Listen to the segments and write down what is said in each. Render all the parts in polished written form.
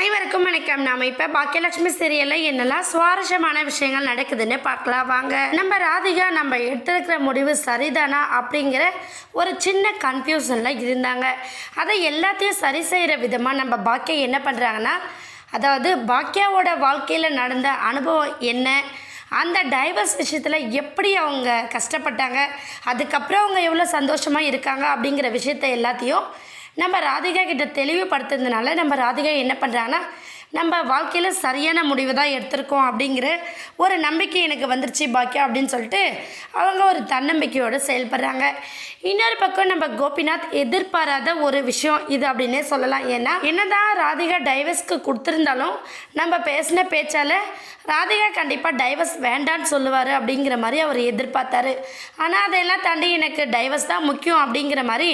அனைவருக்கும் வணக்கம். நாம இப்ப பாக்கியலட்சுமி சீரியல்ல என்னெல்லாம் சுவாரஸ்யமான விஷயங்கள் நடக்குதுன்னு பார்க்கலாம் வாங்க. நம்ம ராதிகா நம்ம எடுத்திருக்கிற முடிவு சரிதானா அப்படிங்கிற ஒரு சின்ன கன்ஃபியூஷன்ல இருந்தாங்க. அதை எல்லாத்தையும் சரி செய்கிற விதமாக நம்ம பாக்கியா என்ன பண்ணுறாங்கன்னா, அதாவது பாக்கியாவோட வாழ்க்கையில் நடந்த அனுபவம் என்ன, அந்த டைவர்ஸ் விஷயத்தில் எப்படி அவங்க கஷ்டப்பட்டாங்க, அதுக்கப்புறம் அவங்க எவ்வளோ சந்தோஷமாக இருக்காங்க அப்படிங்கிற விஷயத்த எல்லாத்தையும் நம்ம ராதிகா கிட்ட தெளிவுபடுத்துறதுனால நம்ம ராதிகா என்ன பண்ணுறாங்கன்னா, நம்ம வாழ்க்கையில் சரியான முடிவு தான் எடுத்திருக்கோம் அப்படிங்கிற ஒரு நம்பிக்கை எனக்கு வந்துருச்சு பாக்கியா அப்படின்னு சொல்லிட்டு அவங்க ஒரு தன்னம்பிக்கையோடு செயல்படுறாங்க. இன்னொரு பக்கம் நம்ம கோபிநாத் எதிர்பாராத ஒரு விஷயம் இது அப்படின்னே சொல்லலாம். ஏன்னா என்னதான் ராதிகா டைவர்ஸ்க்கு கொடுத்துருந்தாலும் நம்ம பேசின பேச்சால் ராதிகா கண்டிப்பாக டைவர்ஸ் வேண்டான்னு சொல்லுவார் அப்படிங்கிற மாதிரி அவர் எதிர்பார்த்தாரு. ஆனால் அதையெல்லாம் தாண்டி எனக்கு டைவர்ஸ் தான் முக்கியம் அப்படிங்கிற மாதிரி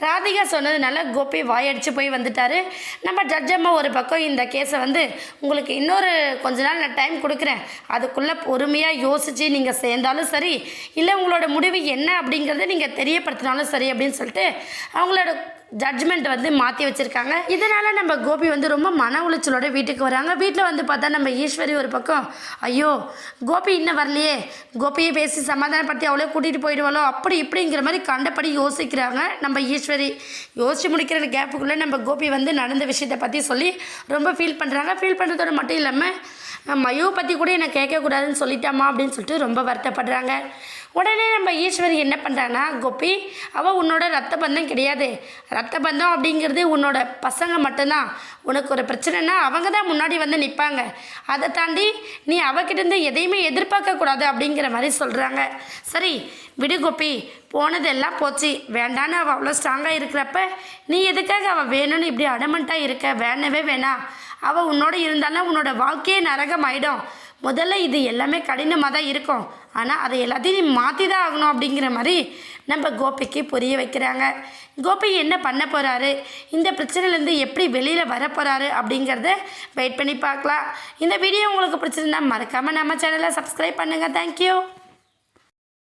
ராதிகா சொன்னதுனால கோபி வாயடிச்சு போய் வந்துட்டார். நம்ம ஜட்ஜம்மா ஒரு பக்கம் இந்த கேஸை உங்களுக்கு இன்னொரு கொஞ்ச நாள் நான் டைம் கொடுக்குறேன், அதுக்குள்ளே பொறுமையாக யோசித்து நீங்கள் சேர்ந்தாலும் சரி, இல்லை உங்களோட முடிவு என்ன அப்படிங்கிறத நீங்கள் தெரியப்படுத்தினாலும் சரி அப்படின்னு சொல்லிட்டு அவங்களோட ஜட்ஜ்மெண்ட் மாற்றி வச்சுருக்காங்க. இதனால் நம்ம கோபி ரொம்ப மன உளைச்சலோட வீட்டுக்கு வராங்க. வீட்டில் பார்த்தா நம்ம ஈஸ்வரி ஒரு பக்கம், ஐயோ கோபி இன்னும் வரலையே, கோபியை பேசி சமாதானப்படுத்தி அவளே கூட்டிகிட்டு போயிடுவாளோ அப்படி இப்படிங்கிற மாதிரி கண்டபடி யோசிக்கிறாங்க. நம்ம ஈஸ்வரி யோசிச்சு முடிக்கிற கேப்புக்குள்ளே நம்ம கோபி நடந்த விஷயத்தை பற்றி சொல்லி ரொம்ப ஃபீல் பண்ணுறாங்க. ஃபீல் பண்ணுறதோடு மட்டும் இல்லாமல் மயுவை பற்றி கூட என்னை கேட்கக்கூடாதுன்னு சொல்லிட்டாமா அப்படின்னு சொல்லிட்டு ரொம்ப வருத்தப்படுறாங்க. உடனே நம்ம ஈஸ்வரி என்ன பண்ணுறாங்கன்னா, கோபி அவள் உன்னோட ரத்த பந்தம் கிடையாது, ரத்த பந்தம் அப்படிங்கிறது உன்னோட பசங்க மட்டும்தான். உனக்கு ஒரு பிரச்சனைனா அவங்க தான் முன்னாடி நிற்பாங்க, அதை தாண்டி நீ அவகிட்டேருந்து எதையுமே எதிர்பார்க்கக்கூடாது அப்படிங்கிற மாதிரி சொல்கிறாங்க. சரி விடு கோபி, போனதெல்லாம் போச்சு, வேண்டான்னு அவள் அவ்வளோ ஸ்ட்ராங்காக இருக்கிறப்ப நீ எதுக்காக அவள் வேணும்னு இப்படி அடமெண்ட்டாக இருக்க? வேணவே வேணாம், அவள் உன்னோட இருந்தாலும் உன்னோட வாழ்க்கையே நரகம் ஆகிடும். முதல்ல இது எல்லாமே கடினமாக தான் இருக்கும், ஆனால் அதை எல்லாத்தையும் நீ மாற்றி தான் ஆகணும் அப்படிங்கிற மாதிரி நம்ம கோபிக்கு புரிய வைக்கிறாங்க. கோபி என்ன பண்ண போகிறாரு, இந்த பிரச்சனையிலேருந்து எப்படி வெளியில் வர போகிறாரு அப்படிங்கிறத வெயிட் பண்ணி பார்க்கலாம். இந்த வீடியோ உங்களுக்கு பிடிச்சிருந்தா மறக்காமல் நம்ம சேனலை சப்ஸ்கிரைப் பண்ணுங்கள். தேங்க்யூ.